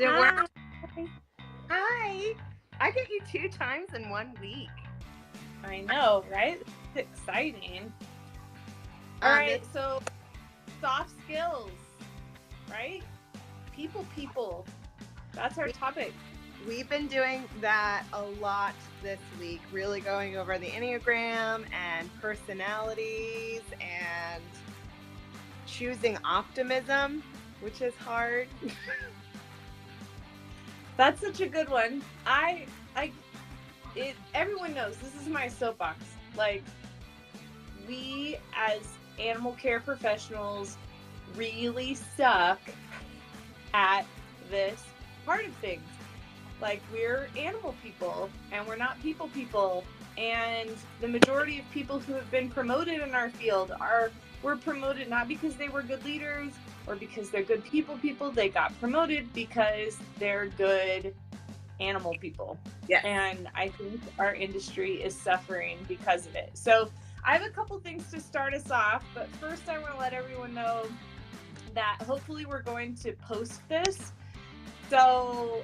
So we're, Hi. hi. I get you 2 times in 1 week. I know, right? It's exciting. All right, so soft skills, right? People. That's our topic. We've been doing that a lot this week, really going over the Enneagram and personalities and choosing optimism, which is hard. That's such a good one. Everyone knows this is my soapbox. Like, we as animal care professionals really suck at this part of things. Like, we're animal people and we're not people. And the majority of people who have been promoted in our field were promoted not because they were good leaders or because they're good people. They got promoted because they're good animal people. Yeah. And I think our industry is suffering because of it. So I have a couple things to start us off, but first I want to let everyone know that hopefully we're going to post this. So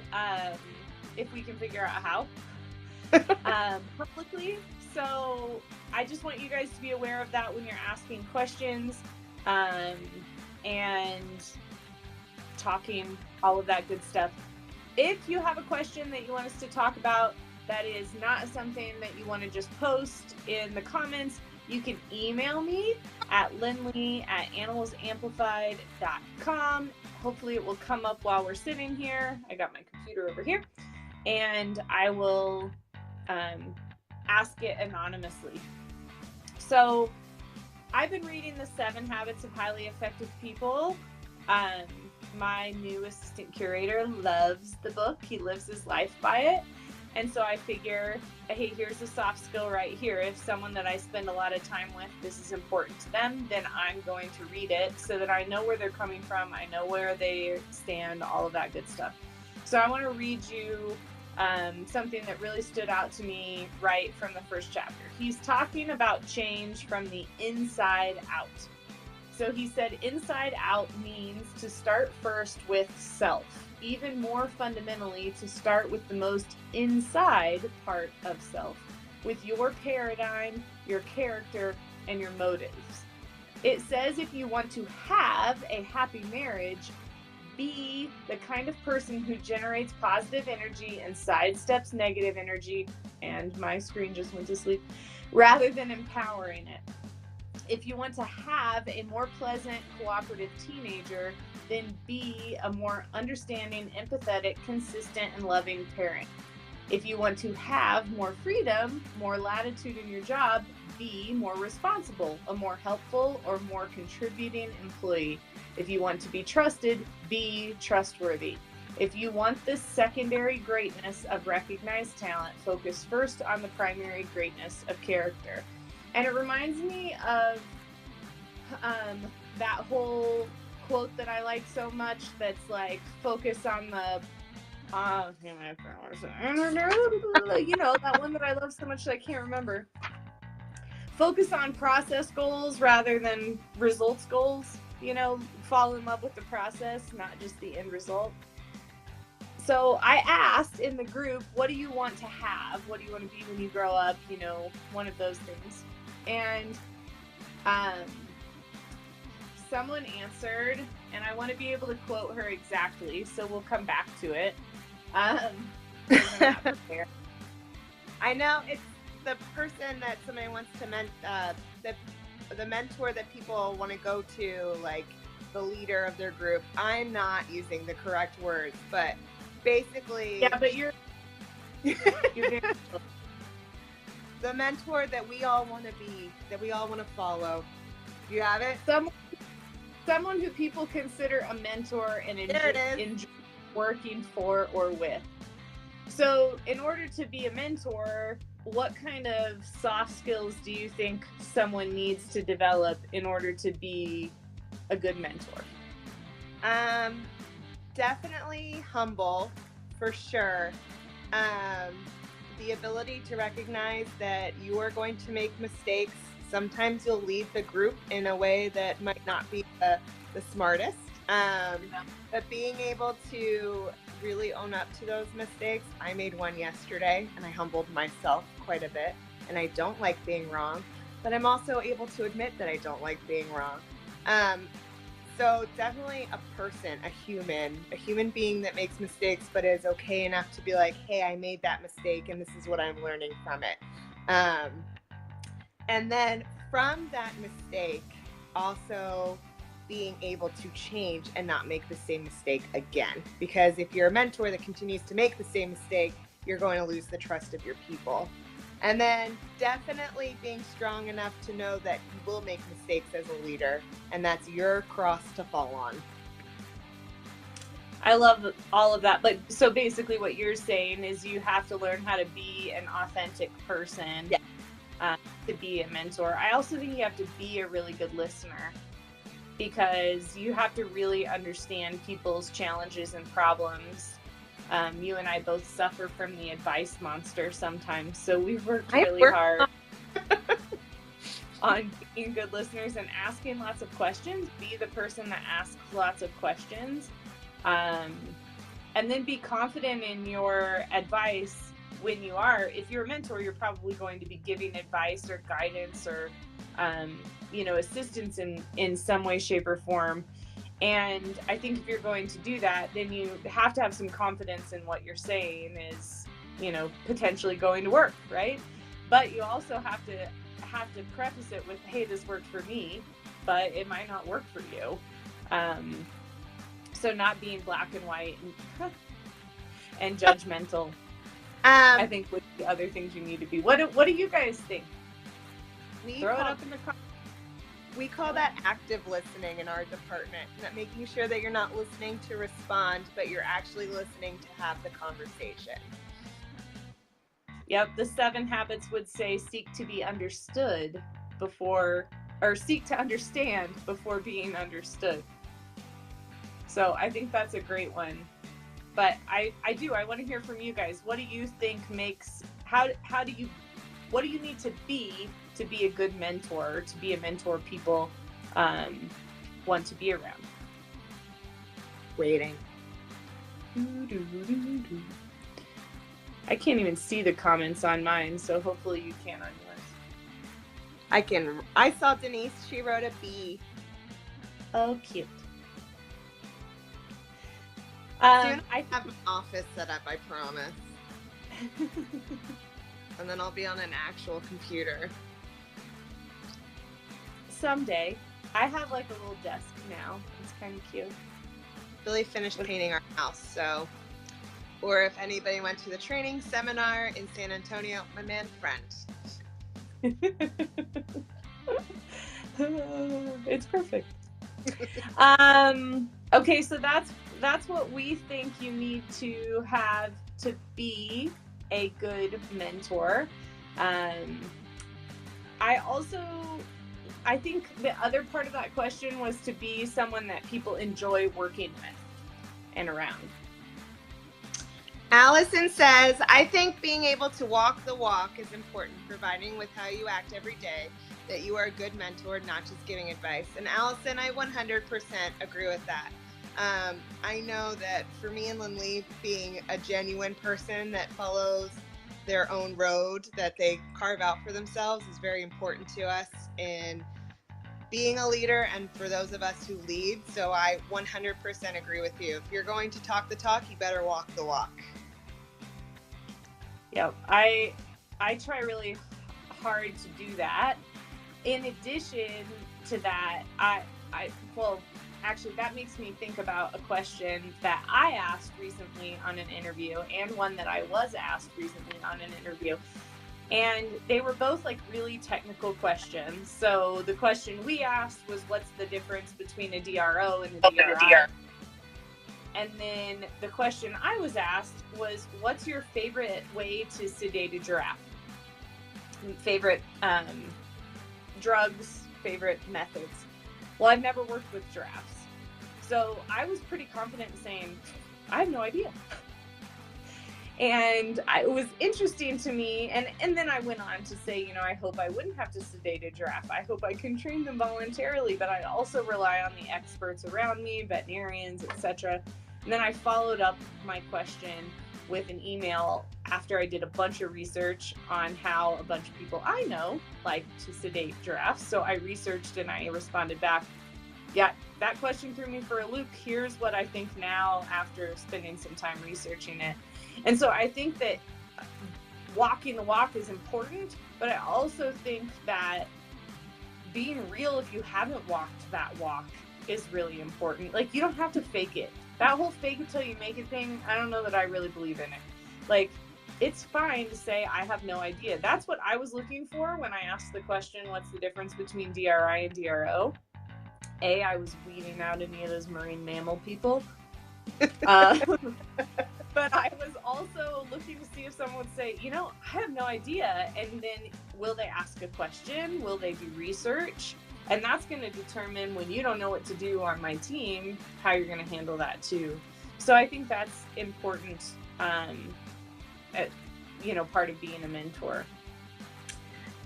if we can figure out how publicly. So I just want you guys to be aware of that when you're asking questions and talking, all of that good stuff. If you have a question that you want us to talk about that is not something that you want to just post in the comments, you can email me at linley@animalsamplified.com. Hopefully it will come up while we're sitting here. I got my computer over here. And I will ask it anonymously. So I've been reading the 7 Habits of Highly Effective People. My new assistant curator loves the book. He lives his life by it. And so I figure, hey, here's a soft skill right here. If someone that I spend a lot of time with, this is important to them, then I'm going to read it so that I know where they're coming from. I know where they stand, all of that good stuff. So I want to read you something that really stood out to me right from the first chapter. He's talking about change from the inside out. So he said inside out means to start first with self. Even more fundamentally, to start with the most inside part of self, with your paradigm, your character, and your motives. It says if you want to have a happy marriage, be the kind of person who generates positive energy and sidesteps negative energy, and my screen just went to sleep, rather than empowering it. If you want to have a more pleasant, cooperative teenager, then be a more understanding, empathetic, consistent, and loving parent. If you want to have more freedom, more latitude in your job, be more responsible, a more helpful or more contributing employee. If you want to be trusted, be trustworthy. If you want the secondary greatness of recognized talent, focus first on the primary greatness of character. And it reminds me of that whole quote that I like so much that's like, focus on the you know, that one that I love so much that I can't remember. Focus on process goals rather than results goals. You know, fall in love with the process, not just the end result. So I asked in the group, what do you want to have? What do you want to be when you grow up? You know, one of those things. And someone answered, and I want to be able to quote her exactly, so we'll come back to it. I know it's the person that somebody wants to the mentor that people want to go to, like the leader of their group. I'm not using the correct words, but basically, yeah, but you're very the mentor that we all want to be, that we all want to follow. You have it? Someone who people consider a mentor and enjoy working for or with. So in order to be a mentor, what kind of soft skills do you think someone needs to develop in order to be a good mentor? Definitely humble, for sure. The ability to recognize that you are going to make mistakes. Sometimes you'll lead the group in a way that might not be the smartest. But being able to really own up to those mistakes, I made one yesterday and I humbled myself quite a bit. And I don't like being wrong, but I'm also able to admit that I don't like being wrong. So definitely a person, a human being that makes mistakes, but is okay enough to be like, hey, I made that mistake and this is what I'm learning from it. And then from that mistake, also being able to change and not make the same mistake again. Because if you're a mentor that continues to make the same mistake, you're going to lose the trust of your people. And then definitely being strong enough to know that you will make mistakes as a leader, and that's your cross to fall on. I love all of that. But so basically what you're saying is you have to learn how to be an authentic person, to be a mentor. I also think you have to be a really good listener, because you have to really understand people's challenges and problems. You and I both suffer from the advice monster sometimes, so we've worked really hard on being good listeners and asking lots of questions. Be the person that asks lots of questions, and then be confident in your advice. When you are, if you're a mentor, you're probably going to be giving advice or guidance or assistance in some way, shape, or form. And I think if you're going to do that, then you have to have some confidence in what you're saying is, potentially going to work, right? But you also have to preface it with, hey, this worked for me, but it might not work for you. So not being black and white and judgmental, I think would be other things you need to be. What do you guys think? Throw it up in the comments. We call that active listening in our department, that making sure that you're not listening to respond, but you're actually listening to have the conversation. Yep, the 7 habits would say seek to be understood seek to understand before being understood. So I think that's a great one. But I want to hear from you guys. What do you think what do you need to be a good mentor, to be a mentor people want to be around? Waiting. I can't even see the comments on mine, so hopefully you can on yours. I can. I saw Denise. She wrote a B. Oh, cute. Soon I have an office set up, I promise. And then I'll be on an actual computer. Someday. I have like a little desk now. It's kind of cute. Really finished painting our house, so. Or if anybody went to the training seminar in San Antonio, my man friend. It's perfect. Okay, so that's what we think you need to have to be a good mentor. I think the other part of that question was to be someone that people enjoy working with and around. Allison says, I think being able to walk the walk is important, providing with how you act every day that you are a good mentor, not just giving advice. And Allison, I 100% agree with that. I know that for me and Lindley, being a genuine person that follows their own road that they carve out for themselves is very important to us in being a leader and for those of us who lead. So I 100% agree with you. If you're going to talk the talk, you better walk the walk. Yep, I try really hard to do that. In addition to that, actually that makes me think about a question that I asked recently on an interview and one that I was asked recently on an interview. And they were both like really technical questions. So the question we asked was, what's the difference between a DRO and a DRI? And then the question I was asked was, what's your favorite way to sedate a giraffe? Favorite drugs, favorite methods. Well, I've never worked with giraffes. So I was pretty confident in saying, I have no idea. And it was interesting to me. And then I went on to say, you know, I hope I wouldn't have to sedate a giraffe. I hope I can train them voluntarily, but I also rely on the experts around me, veterinarians, etc. And then I followed up my question with an email after I did a bunch of research on how a bunch of people I know like to sedate giraffes. So I researched and I responded back, yeah, that question threw me for a loop. Here's what I think now after spending some time researching it. And so I think that walking the walk is important, but I also think that being real if you haven't walked that walk is really important. Like, you don't have to fake it. That whole fake it till you make it thing, I don't know that I really believe in it. Like, it's fine to say, I have no idea. That's what I was looking for when I asked the question, what's the difference between DRI and DRO? I was weeding out any of those marine mammal people. But I was also looking to see if someone would say, you know, I have no idea. And then will they ask a question? Will they do research? And that's going to determine, when you don't know what to do on my team, how you're going to handle that too. So I think that's important, you know, part of being a mentor.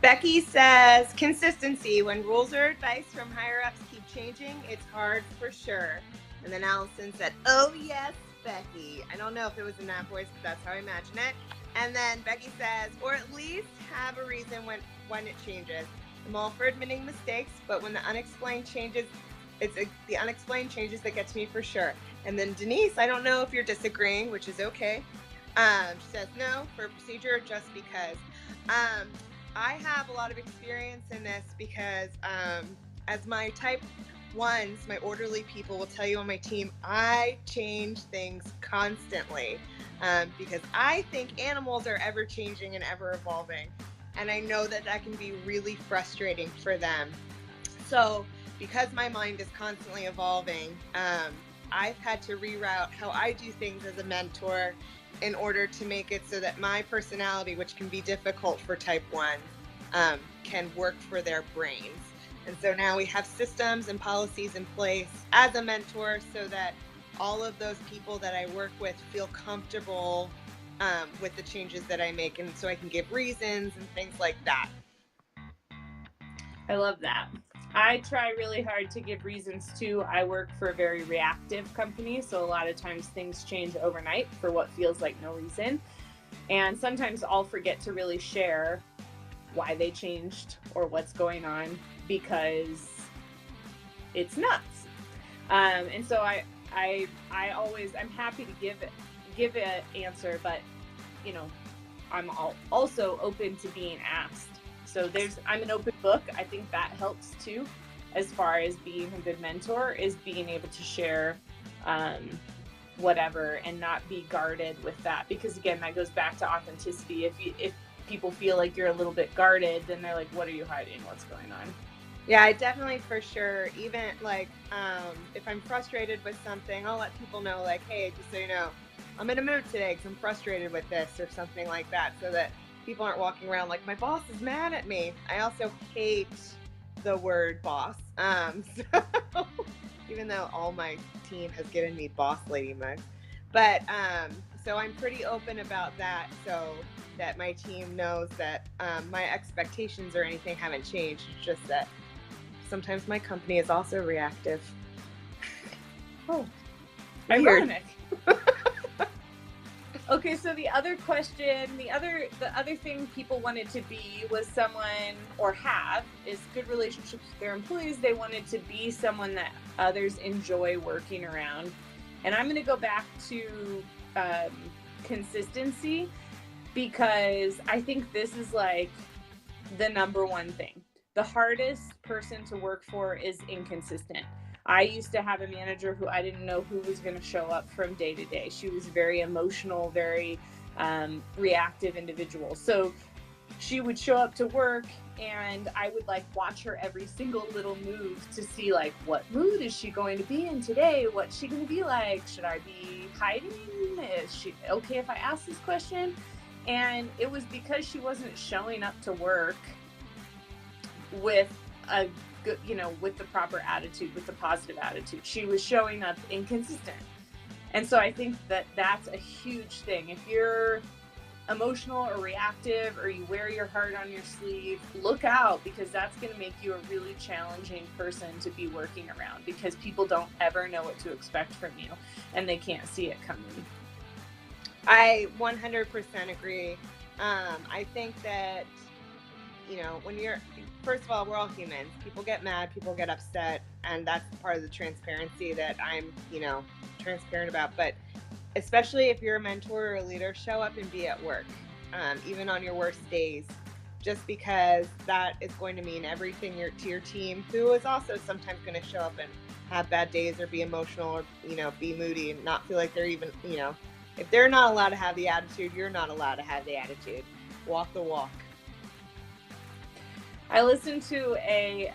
Becky says, consistency. When rules or advice from higher ups keep changing, it's hard for sure. And then Allison said, oh yes, Becky. I don't know if it was in that voice, but that's how I imagine it. And then Becky says, or at least have a reason when it changes. I'm all for admitting mistakes, but when the unexplained changes, it's the unexplained changes that get to me for sure. And then Denise, I don't know if you're disagreeing, which is okay. She says, no, for procedure, just because. I have a lot of experience in this because as my type ones, my orderly people will tell you on my team, I change things constantly because I think animals are ever changing and ever evolving. And I know that that can be really frustrating for them. So because my mind is constantly evolving, I've had to reroute how I do things as a mentor in order to make it so that my personality, which can be difficult for type 1, can work for their brains. And so now we have systems and policies in place as a mentor so that all of those people that I work with feel comfortable with the changes that I make. And so I can give reasons and things like that. I love that. I try really hard to give reasons too. I work for a very reactive company, so a lot of times things change overnight for what feels like no reason. And sometimes I'll forget to really share why they changed or what's going on because it's nuts. And so I'm happy to give an answer, but you know, I'm also open to being asked. So I'm an open book. I think that helps too, as far as being a good mentor, is being able to share whatever and not be guarded with that. Because again, that goes back to authenticity. If people feel like you're a little bit guarded, then they're like, what are you hiding? What's going on? Yeah, I definitely, for sure. Even like if I'm frustrated with something, I'll let people know, like, hey, just so you know, I'm in a mood today because I'm frustrated with this or something like that, so that people aren't walking around like, my boss is mad at me. I also hate the word boss. So even though all my team has given me boss lady mugs. But so I'm pretty open about that so that my team knows that my expectations or anything haven't changed. It's just that sometimes my company is also reactive. Oh, ironic. Okay, so the other question, the other thing people wanted to be was someone, or have, is good relationships with their employees. They wanted to be someone that others enjoy working around. And I'm going to go back to consistency, because I think this is like the number one thing. The hardest person to work for is inconsistent. I used to have a manager who I didn't know who was going to show up from day to day. She was very emotional, very reactive individual. So she would show up to work and I would like watch her every single little move to see like, what mood is she going to be in today? What's she going to be like? Should I be hiding? Is she okay if I ask this question? And it was because she wasn't showing up to work with a good, with the proper attitude, with the positive attitude. She was showing up inconsistent. And so I think that that's a huge thing. If you're emotional or reactive, or you wear your heart on your sleeve, look out, because that's going to make you a really challenging person to be working around, because people don't ever know what to expect from you and they can't see it coming. I 100% agree. I think that, when first of all, we're all humans. People get mad, people get upset, and that's part of the transparency that I'm, transparent about. But especially if you're a mentor or a leader, show up and be at work, even on your worst days, just because that is going to mean everything to your team, who is also sometimes going to show up and have bad days or be emotional or, be moody and not feel like they're even, if they're not allowed to have the attitude, you're not allowed to have the attitude. Walk the walk. I listened to a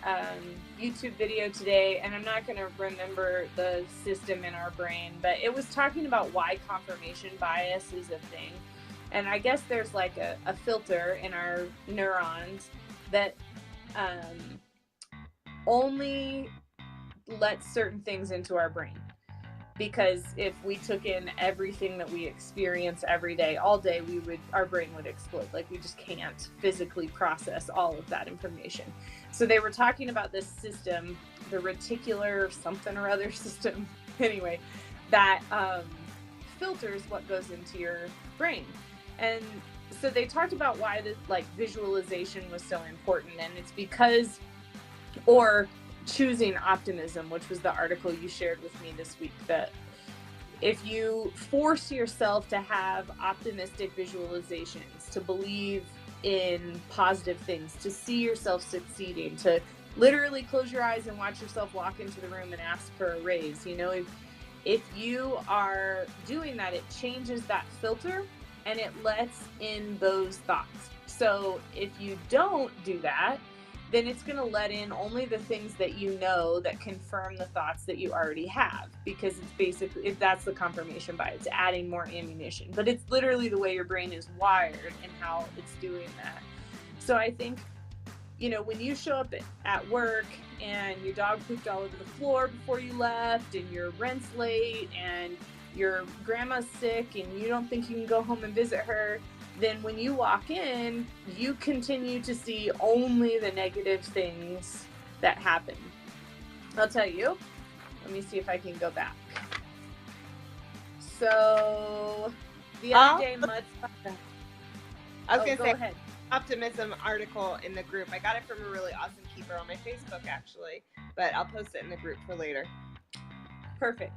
YouTube video today, and I'm not going to remember the system in our brain, but it was talking about why confirmation bias is a thing. And I guess there's like a filter in our neurons that only lets certain things into our brain. Because if we took in everything that we experience every day, all day, our brain would explode. Like, we just can't physically process all of that information. So they were talking about this system, the reticular something or other system, anyway, that filters what goes into your brain. And so they talked about why visualization was so important, and it's because, or choosing optimism, which was the article you shared with me this week, that if you force yourself to have optimistic visualizations, to believe in positive things, to see yourself succeeding, to literally close your eyes and watch yourself walk into the room and ask for a raise, if you are doing that, it changes that filter and it lets in those thoughts. So if you don't do that, then it's going to let in only the things that that confirm the thoughts that you already have, because it's basically, that's the confirmation bias. It's adding more ammunition, but it's literally the way your brain is wired and how it's doing that. So I think, when you show up at work and your dog pooped all over the floor before you left, and your rent's late, and your grandma's sick, and you don't think you can go home and visit her, then when you walk in, you continue to see only the negative things that happen. I'll tell you. Let me see if I can go back. So the other day, I was going to say, ahead. Optimism article in the group. I got it from a really awesome keeper on my Facebook, actually, but I'll post it in the group for later. Perfect.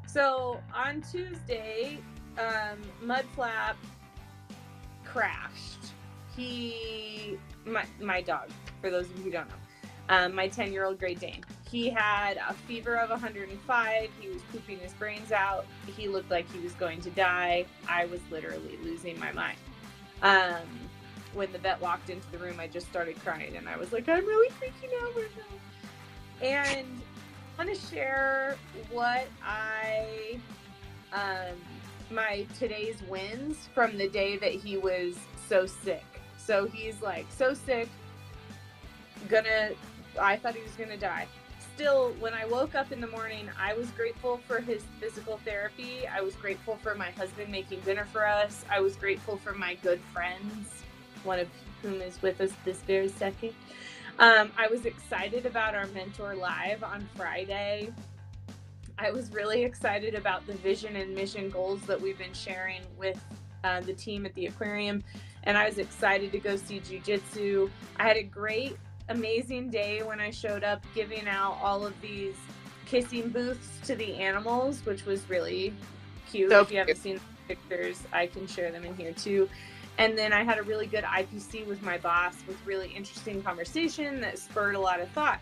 So on Tuesday, Mudflap crashed. My dog, for those of you who don't know, my 10-year-old Great Dane, he had a fever of 105. He was pooping his brains out. He looked like he was going to die. I was literally losing my mind. When the vet walked into the room, I just started crying, and I was like, I'm really freaking out right now. And I want to share what my today's wins from the day that he was so sick. So he's like so sick, I thought he was gonna die. Still, when I woke up in the morning, I was grateful for his physical therapy. I was grateful for my husband making dinner for us. I was grateful for my good friends, one of whom is with us this very second. I was excited about our Mentor Live on Friday. I was really excited about the vision and mission goals that we've been sharing with the team at the aquarium. And I was excited to go see jiu-jitsu. I had a great, amazing day when I showed up giving out all of these kissing booths to the animals, which was really cute. So if you haven't seen the pictures, I can share them in here too. And then I had a really good IPC with my boss with really interesting conversation that spurred a lot of thought.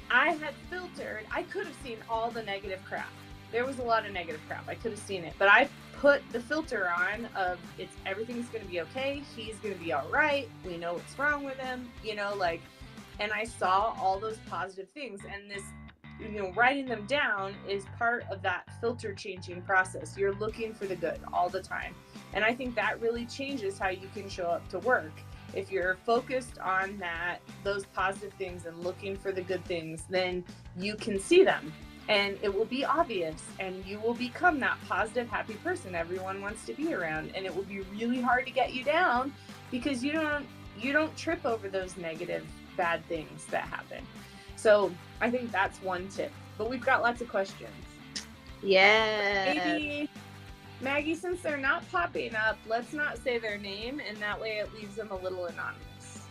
I had filtered, I could have seen all the negative crap. There was a lot of negative crap. I could have seen it, but I put the filter on of everything's going to be okay. He's going to be all right. We know what's wrong with him, and I saw all those positive things, and this, writing them down is part of that filter changing process. You're looking for the good all the time. And I think that really changes how you can show up to work. If you're focused on those positive things and looking for the good things, then you can see them. and it will be obvious, and you will become that positive, happy person everyone wants to be around, and it will be really hard to get you down because you don't trip over those negative, bad things that happen. So I think that's one tip, but we've got lots of questions. Yeah. Maybe, Maggie, since they're not popping up, let's not say their name, and that way it leaves them a little anonymous.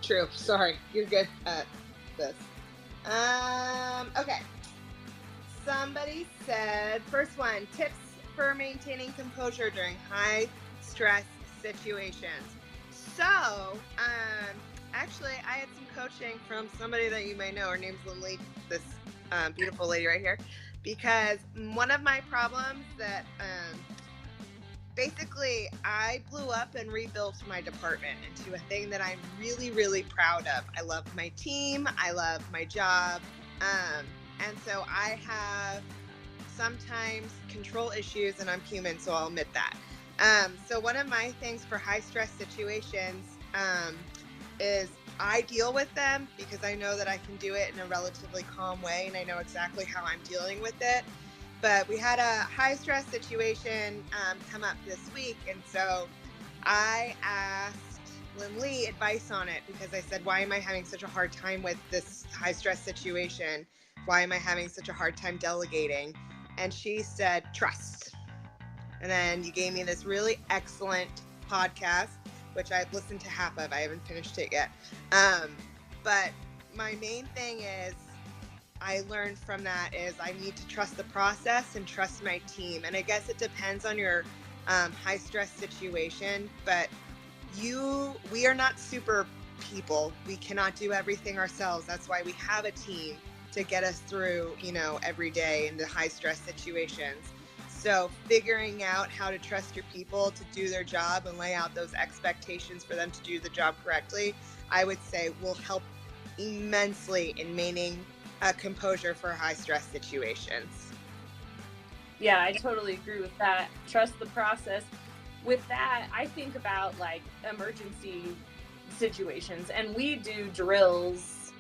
True. Sorry. You're good at this. Okay. Somebody said, first one, tips for maintaining composure during high stress situations. So, actually, I had some coaching from somebody that you may know. Her name's Lindley, this beautiful lady right here, because one of my problems that basically I blew up and rebuilt my department into a thing that I'm really, really proud of. I love my team. I love my job. And so I have sometimes control issues, and I'm human, so I'll admit that. So one of my things for high stress situations is I deal with them because I know that I can do it in a relatively calm way, and I know exactly how I'm dealing with it. But we had a high stress situation come up this week, and so I asked Lynn Lee advice on it because I said, why am I having such a hard time with this high stress situation? Why am I having such a hard time delegating? And she said, trust. And then you gave me this really excellent podcast, which I've listened to half of. I haven't finished it yet. But my main thing is I learned from that is I need to trust the process and trust my team. And I guess it depends on your high stress situation, but we are not super people. We cannot do everything ourselves. That's why we have a team to get us through, every day in the high stress situations. So figuring out how to trust your people to do their job and lay out those expectations for them to do the job correctly, I would say will help immensely in maintaining composure for high stress situations. Yeah, I totally agree with that. Trust the process. With that, I think about like emergency situations, and we do drills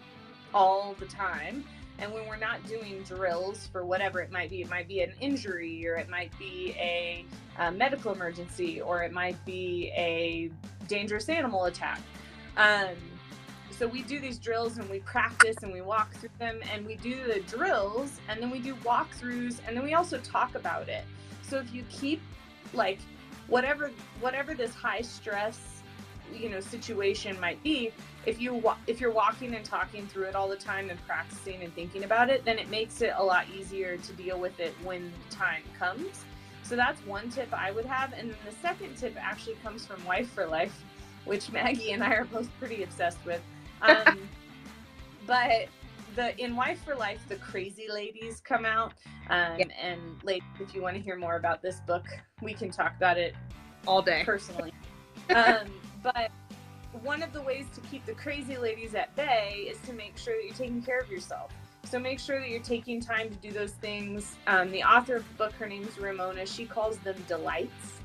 all the time. And when we're not doing drills for whatever it might be an injury, or it might be a medical emergency, or it might be a dangerous animal attack. So we do these drills and we practice and we walk through them, and we do the drills and then we do walkthroughs, and then we also talk about it. So if you keep like whatever this high stress situation might be, if you're walking and talking through it all the time and practicing and thinking about it, then it makes it a lot easier to deal with it when the time comes. So that's one tip I would have. And then the second tip actually comes from Wife for Life, which Maggie and I are both pretty obsessed with. But in Wife for Life, the Crazy Ladies come out. And ladies, if you want to hear more about this book, we can talk about it all day personally. But one of the ways to keep the crazy ladies at bay is to make sure that you're taking care of yourself. So make sure that you're taking time to do those things. The author of the book, her name is Ramona. She calls them delights.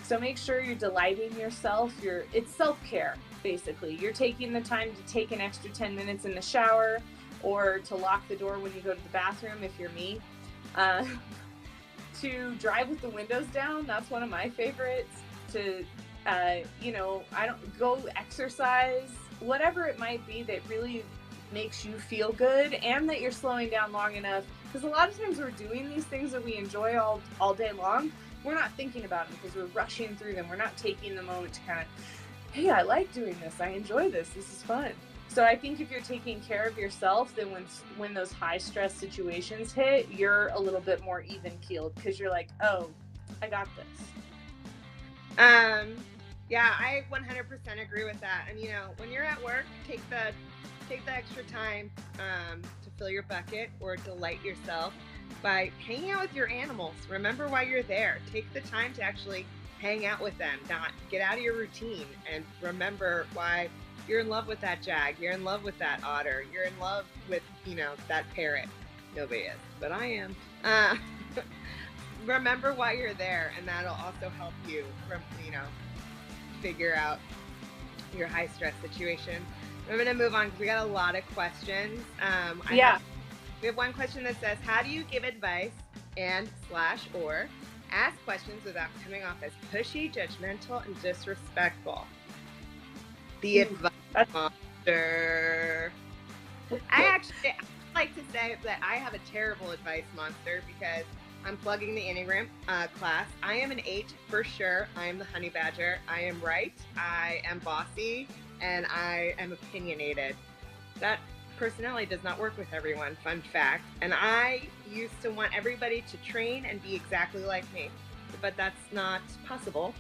So make sure you're delighting yourself. It's self-care, basically. You're taking the time to take an extra 10 minutes in the shower, or to lock the door when you go to the bathroom, if you're me. To drive with the windows down, that's one of my favorites. To I don't go exercise, whatever it might be that really makes you feel good, and that you're slowing down long enough, because a lot of times we're doing these things that we enjoy all day long. We're not thinking about them because we're rushing through them. We're not taking the moment to kind of, hey, I like doing this. I enjoy this. This is fun. So I think if you're taking care of yourself, then when those high stress situations hit, you're a little bit more even keeled, because you're like, oh, I got this. Yeah, I 100% agree with that. And when you're at work, take the extra time to fill your bucket or delight yourself by hanging out with your animals. Remember why you're there. Take the time to actually hang out with them, not get out of your routine, and remember why you're in love with that jag, you're in love with that otter, you're in love with, that parrot. Nobody is, but I am. Remember why you're there, and that'll also help you figure out your high stress situation. I'm going to move on because we got a lot of questions. I have We have one question that says, how do you give advice and slash or ask questions without coming off as pushy, judgmental, and disrespectful? The advice monster. I like to say that I have a terrible advice monster because I'm plugging the Enneagram class. I am an 8 for sure. I am the honey badger. I am right. I am bossy, and I am opinionated. That personality does not work with everyone, fun fact. And I used to want everybody to train and be exactly like me, but that's not possible.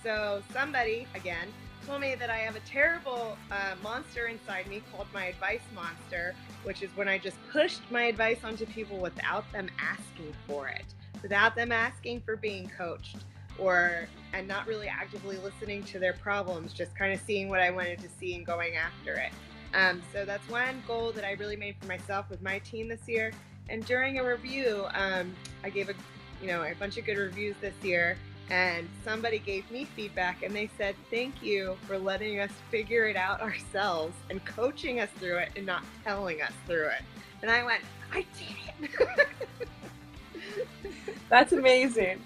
So somebody, again, told me that I have a terrible monster inside me called my advice monster, which is when I just pushed my advice onto people without them asking for it, without them asking for being coached, and not really actively listening to their problems, just kind of seeing what I wanted to see and going after it. So that's one goal that I really made for myself with my team this year. And during a review, I gave a bunch of good reviews this year. And somebody gave me feedback and they said, thank you for letting us figure it out ourselves and coaching us through it and not telling us through it. And I went, I did it. That's amazing.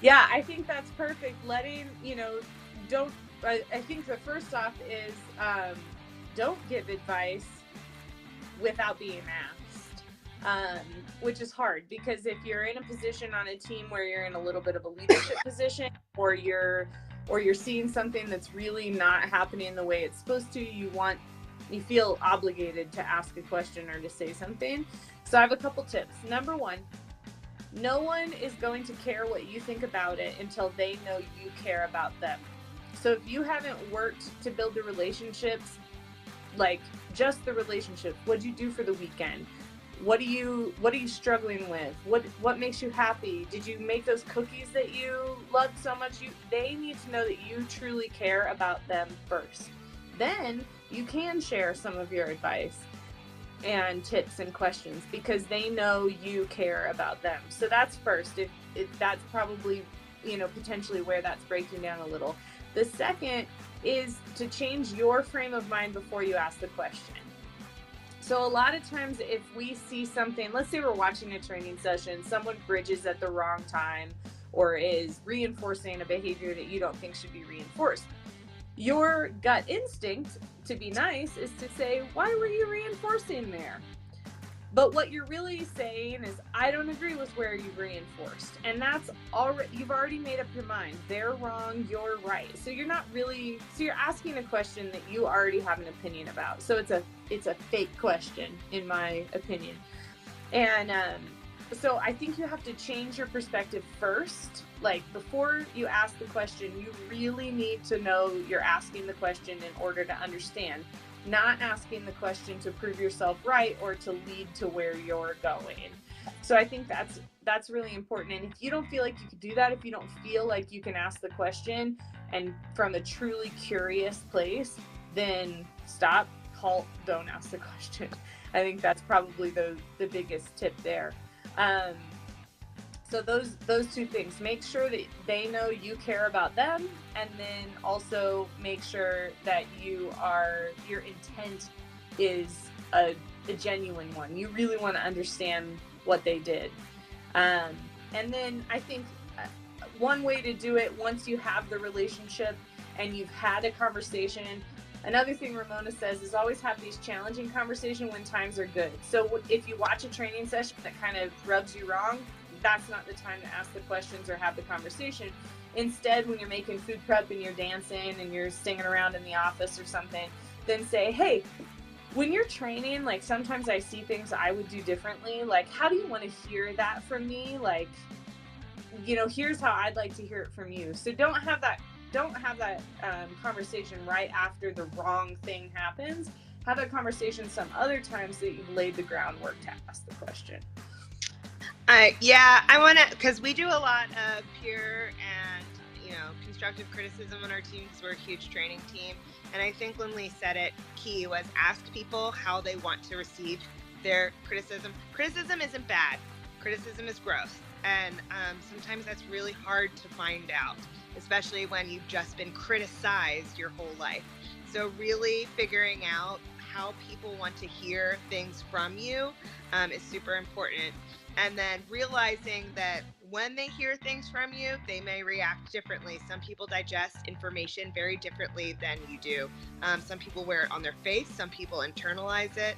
Yeah, I think that's perfect. I think the first off is don't give advice without being asked. Which is hard because if you're in a position on a team where you're in a little bit of a leadership position, or you're seeing something that's really not happening the way it's supposed to, you feel obligated to ask a question or to say something. So I have a couple tips. Number one, no one is going to care what you think about it until they know you care about them. So if you haven't worked to build the relationships, like just the relationship, what'd you do for the weekend? What are you struggling with? What makes you happy? Did you make those cookies that you loved so much? They need to know that you truly care about them first. Then you can share some of your advice and tips and questions because they know you care about them. So that's first. If that's probably, potentially where that's breaking down a little. The second is to change your frame of mind before you ask the question. So a lot of times if we see something, let's say we're watching a training session, someone bridges at the wrong time or is reinforcing a behavior that you don't think should be reinforced. Your gut instinct, to be nice, is to say, why were you reinforcing there? But what you're really saying is, I don't agree with where you reinforced. And that's you've already made up your mind. They're wrong, you're right. So you're asking a question that you already have an opinion about. So it's a fake question, in my opinion. And so I think you have to change your perspective first. Like before you ask the question, you really need to know you're asking the question in order to understand. Not asking the question to prove yourself right or to lead to where you're going. So I think that's really important. And if you don't feel like you could do that, if you don't feel like you can ask the question and from a truly curious place, then stop, halt, don't ask the question. I think that's probably the biggest tip there. So those two things, make sure that they know you care about them, and then also make sure that your intent is a genuine one. You really want to understand what they did. And then I think one way to do it, once you have the relationship and you've had a conversation, another thing Ramona says is always have these challenging conversations when times are good. So if you watch a training session that kind of rubs you wrong, that's not the time to ask the questions or have the conversation. Instead, when you're making food prep and you're dancing and you're singing around in the office or something, then say, hey, when you're training, like sometimes I see things I would do differently. Like, how do you want to hear that from me? Like, here's how I'd like to hear it from you. So don't have that conversation right after the wrong thing happens. Have that conversation some other times that you've laid the groundwork to ask the question. I want to, because we do a lot of peer and, constructive criticism on our team because we're a huge training team. And I think when Lee said it, key was ask people how they want to receive their criticism. Criticism isn't bad. Criticism is growth. And sometimes that's really hard to find out, especially when you've just been criticized your whole life. So really figuring out how people want to hear things from you is super important. And then realizing that when they hear things from you, they may react differently. Some people digest information very differently than you do. Some people wear it on their face, some people internalize it.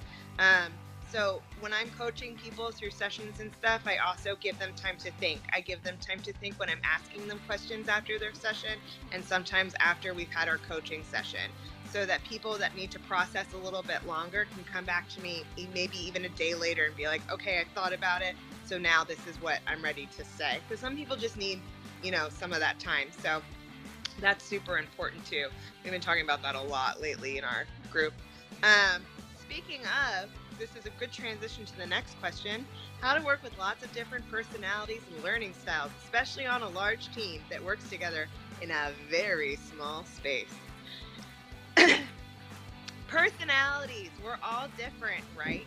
So when I'm coaching people through sessions and stuff, I also give them time to think. I give them time to think when I'm asking them questions after their session, and sometimes after we've had our coaching session, so that people that need to process a little bit longer can come back to me maybe even a day later and be like, okay, I thought about it, so now this is what I'm ready to say. Because some people just need, some of that time. So that's super important too. We've been talking about that a lot lately in our group. Speaking of, this is a good transition to the next question. How to work with lots of different personalities and learning styles, especially on a large team that works together in a very small space. Personalities, we're all different, right?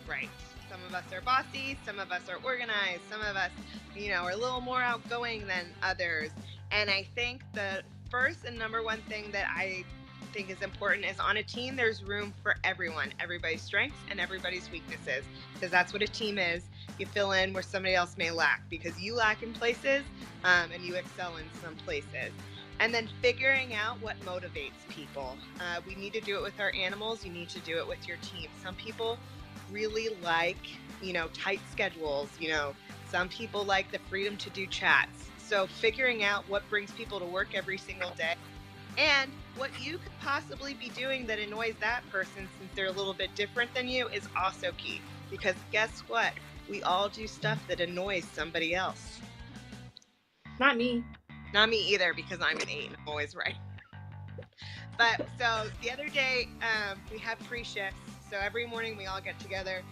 Right. Some of us are bossy, some of us are organized, some of us, are a little more outgoing than others. And I think the first and number one thing that I think is important is on a team, there's room for everyone, everybody's strengths and everybody's weaknesses, because that's what a team is. You fill in where somebody else may lack, because you lack in places and you excel in some places. And then figuring out what motivates people. We need to do it with our animals. You need to do it with your team. Some people really like, tight schedules. Some people like the freedom to do chats. So figuring out what brings people to work every single day and what you could possibly be doing that annoys that person, since they're a little bit different than you, is also key. Because guess what? We all do stuff that annoys somebody else. Not me. Not me either, because I'm an 8 and I'm always right. But so the other day, we have pre-shifts. So every morning we all get together.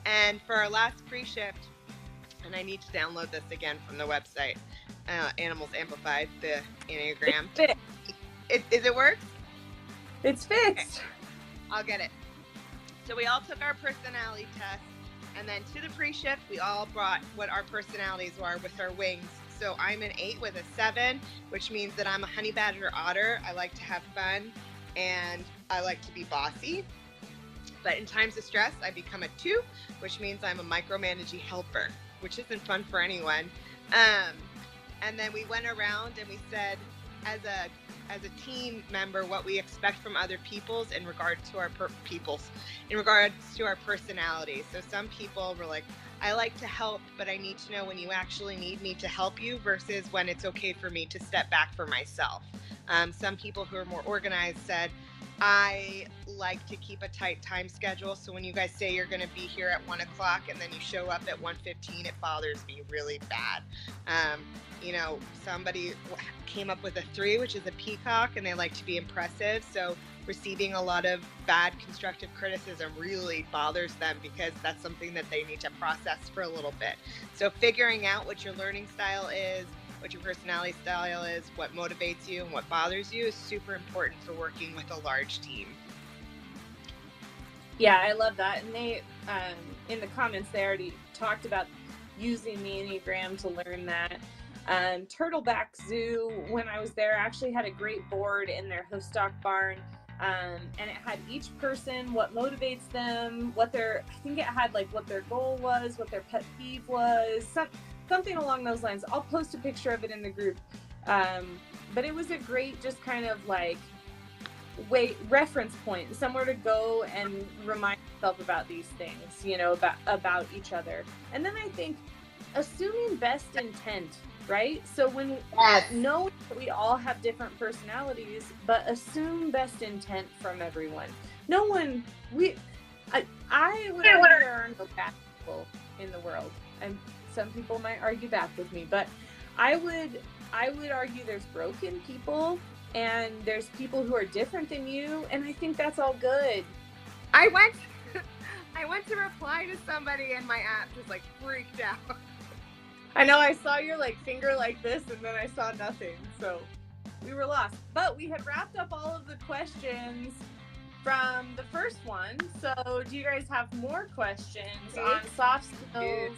And for our last pre-shift, and I need to download this again from the website, Animals Amplified, the Enneagram. Is it work? It's fixed. Okay. I'll get it. So we all took our personality test. And then to the pre-shift, we all brought what our personalities were with our wings. So I'm an 8 with a 7, which means that I'm a honey badger otter. I like to have fun and I like to be bossy. But in times of stress, I become a 2, which means I'm a micromanaging helper, which isn't fun for anyone. And then we went around and we said, as a team member, what we expect from other peoples in regards to our personalities. So some people were like, I like to help, but I need to know when you actually need me to help you versus when it's okay for me to step back for myself. Some people who are more organized said, I like to keep a tight time schedule. So when you guys say you're going to be here at 1 o'clock and then you show up at 1:15, it bothers me really bad. Somebody came up with a 3, which is a peacock, and they like to be impressive. So receiving a lot of bad constructive criticism really bothers them, because that's something that they need to process for a little bit. So figuring out what your learning style is, what your personality style is, what motivates you and what bothers you is super important for working with a large team. Yeah, I love that. And they, in the comments, they already talked about using the Enneagram to learn that. Turtleback Zoo, when I was there, actually had a great board in their hoofstock barn. And it had each person, what motivates them, I think it had like what their goal was, what their pet peeve was, something along those lines. I'll post a picture of it in the group. But it was a great, just kind of like, reference point, somewhere to go and remind yourself about these things, about each other. And then I think assuming best intent, right? So when know that we all have different personalities, but assume best intent from everyone. I would argue there are no bad people in the world, and some people might argue back with me, but I would argue there's broken people and there's people who are different than you, and I think that's all good. I went to reply to somebody and my app just like freaked out. I know, I saw your finger like this and then I saw nothing, so we were lost. But we had wrapped up all of the questions from the first one, so do you guys have more questions on soft skills?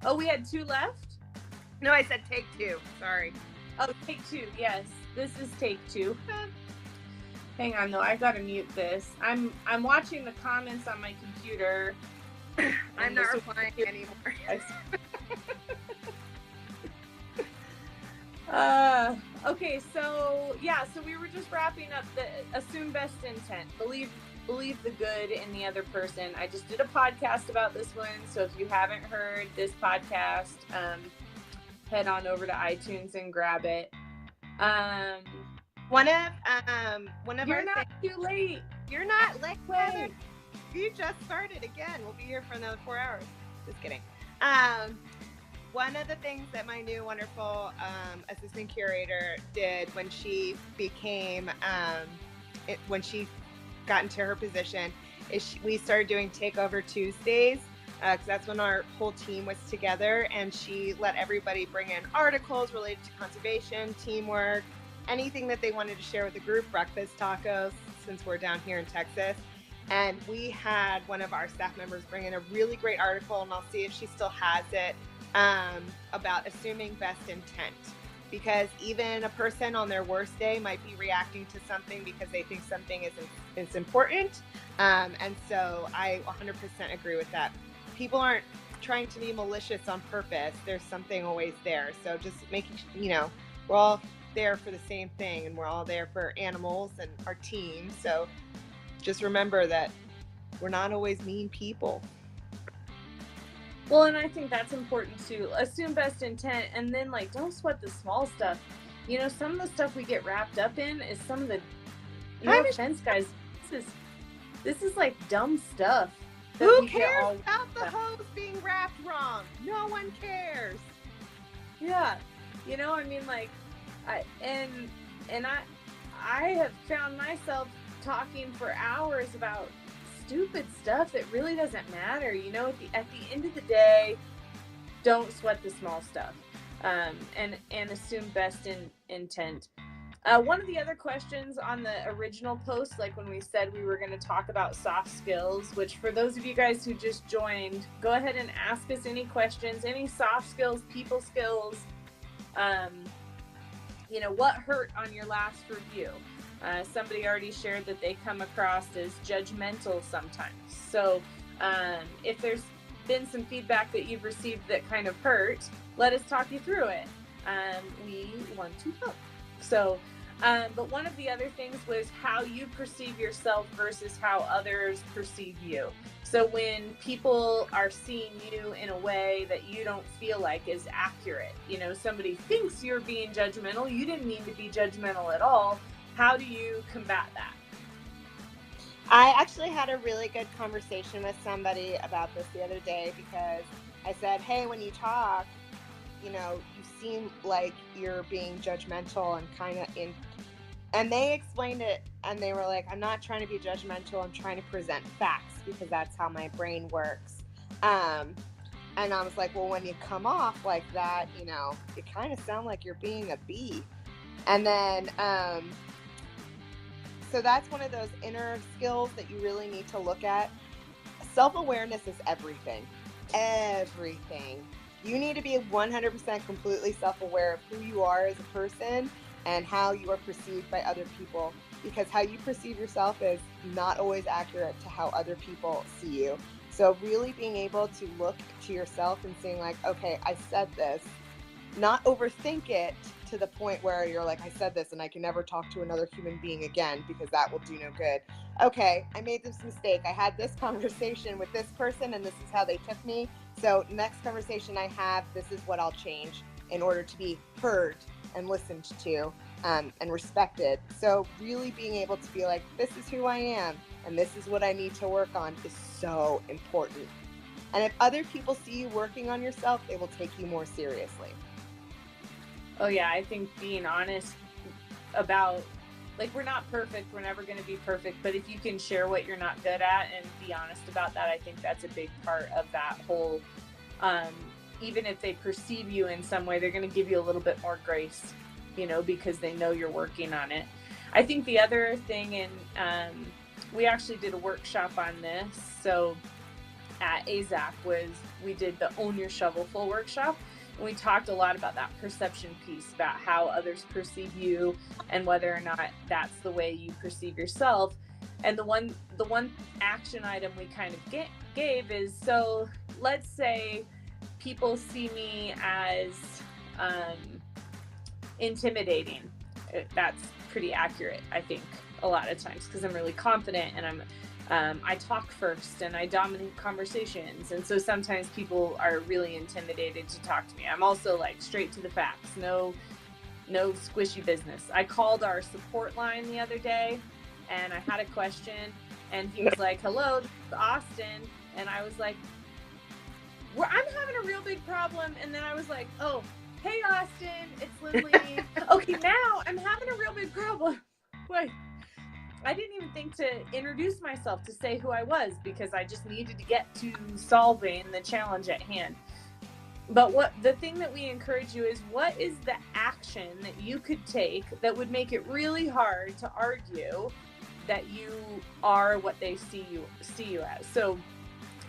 Oh, we had 2 left? No, I said take 2. Sorry. Oh, take 2. Yes, this is take 2. Hang on though, I gotta mute this. I'm watching the comments on my computer. I'm not replying anymore. Okay, so yeah, so we were just wrapping up the assume best intent. Believe the good in the other person. I just did a podcast about this one, so if you haven't heard this podcast, head on over to iTunes and grab it. One of You're not too late. You're not late. Wait. You just started again. We'll be here for another 4 hours. Just kidding. One of the things that my new wonderful assistant curator did when she became, when she got into her position, is we started doing Takeover Tuesdays, because that's when our whole team was together, and she let everybody bring in articles related to conservation, teamwork, anything that they wanted to share with the group, breakfast tacos, since we're down here in Texas. And we had one of our staff members bring in a really great article, and I'll see if she still has it, about assuming best intent. Because even a person on their worst day might be reacting to something because they think something is important. And so I 100% agree with that. People aren't trying to be malicious on purpose. There's something always there. So just making, we're all there for the same thing, and we're all there for animals and our team. So just remember that we're not always mean people. Well, and I think that's important too. Assume best intent, and then don't sweat the small stuff. Some of the stuff we get wrapped up in is some of the, no offense, guys, this is like dumb stuff. Who cares about the hose being wrapped wrong? No one cares. Yeah, I have found myself talking for hours about stupid stuff that really doesn't matter. At the end of the day, don't sweat the small stuff, and assume best intent. One of the other questions on the original post, when we said we were going to talk about soft skills, which for those of you guys who just joined, go ahead and ask us any questions, any soft skills, people skills. What hurt on your last review? Somebody already shared that they come across as judgmental sometimes. So if there's been some feedback that you've received that kind of hurt, let us talk you through it. We want to help. So, but one of the other things was how you perceive yourself versus how others perceive you. So when people are seeing you in a way that you don't feel like is accurate, somebody thinks you're being judgmental, you didn't mean to be judgmental at all. How do you combat that? I actually had a really good conversation with somebody about this the other day, because I said, hey, when you talk, you seem like you're being judgmental and and they explained it, and they were like, I'm not trying to be judgmental, I'm trying to present facts, because that's how my brain works. And I was like, well, when you come off like that, you kind of sound like you're being a bee. And then, so that's one of those inner skills that you really need to look at. Self-awareness is everything. Everything. You need to be 100% completely self-aware of who you are as a person and how you are perceived by other people, because how you perceive yourself is not always accurate to how other people see you. So really being able to look to yourself and saying okay, I said this, not overthink it to the point where you're like, I said this and I can never talk to another human being again, because that will do no good. Okay, I made this mistake. I had this conversation with this person and this is how they took me. So next conversation I have, this is what I'll change in order to be heard and listened to, and respected. So really being able to be like, this is who I am and this is what I need to work on is so important. And if other people see you working on yourself, they will take you more seriously. Oh yeah, I think being honest about, we're not perfect, we're never going to be perfect, but if you can share what you're not good at and be honest about that, I think that's a big part of that whole, even if they perceive you in some way, they're going to give you a little bit more grace, because they know you're working on it. I think the other thing, and we actually did a workshop on this, so at AZAC we did the Own Your Shovelful workshop. we talked a lot about that perception piece, about how others perceive you and whether or not that's the way you perceive yourself. And the one action item we kind of gave is, so let's say people see me as intimidating. That's pretty accurate, I think, a lot of times, because I'm really confident and I talk first and I dominate conversations. And so sometimes people are really intimidated to talk to me. I'm also like straight to the facts, no squishy business. I called our support line the other day and I had a question and he was like, "Hello, this is Austin." And I was like, I'm having a real big problem. And then I was like, "Oh, hey Austin, it's Lindley." Okay, now I'm having a real big problem. Wait. I didn't even think to introduce myself to say who I was, because I just needed to get to solving the challenge at hand. But the thing that we encourage you is, what is the action that you could take that would make it really hard to argue that you are what they see you as? So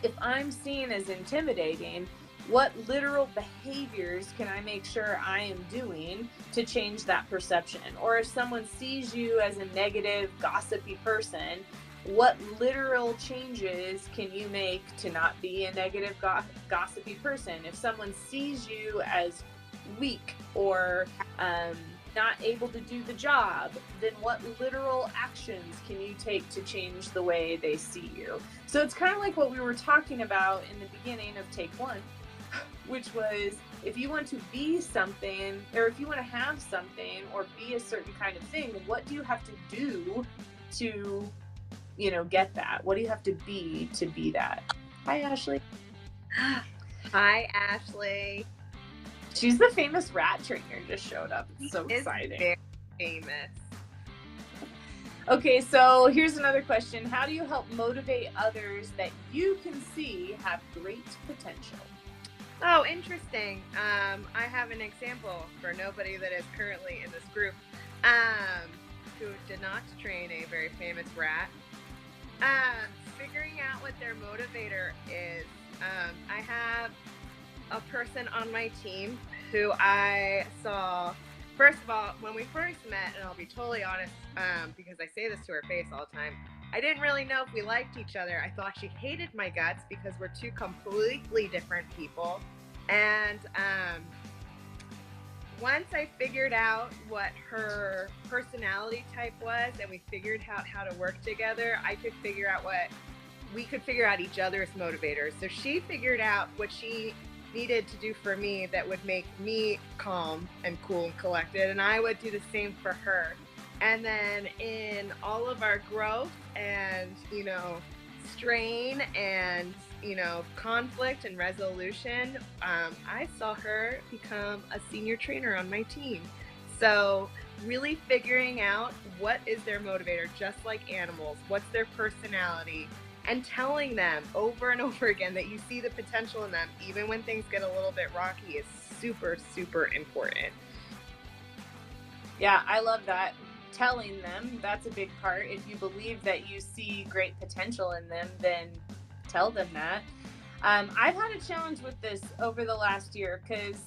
if I'm seen as intimidating, what literal behaviors can I make sure I am doing to change that perception? Or if someone sees you as a negative, gossipy person, what literal changes can you make to not be a negative, gossipy person? If someone sees you as weak or not able to do the job, then what literal actions can you take to change the way they see you? So it's kind of like what we were talking about in the beginning of Take One, which was, if you want to be something, or if you want to have something or be a certain kind of thing, what do you have to do to, get that? What do you have to be that? Hi, Ashley. Hi, Ashley. She's the famous rat trainer, just showed up. It's so exciting. Very famous. Okay, so here's another question. How do you help motivate others that you can see have great potential? Oh, interesting. I have an example for nobody that is currently in this group who did not train a very famous rat. Figuring out what their motivator is. I have a person on my team who I saw, first of all, when we first met, and I'll be totally honest, because I say this to her face all the time, I didn't really know if we liked each other. I thought she hated my guts because we're two completely different people. And once I figured out what her personality type was and we figured out how to work together, we could figure out each other's motivators. So she figured out what she needed to do for me that would make me calm and cool and collected, and I would do the same for her. And then in all of our growth and, strain and, conflict and resolution, I saw her become a senior trainer on my team. So really figuring out what is their motivator, just like animals, what's their personality, and telling them over and over again that you see the potential in them, even when things get a little bit rocky, is super, super important. Yeah, I love that. Telling them, that's a big part. If you believe that you see great potential in them, then tell them that. I've had a challenge with this over the last year, because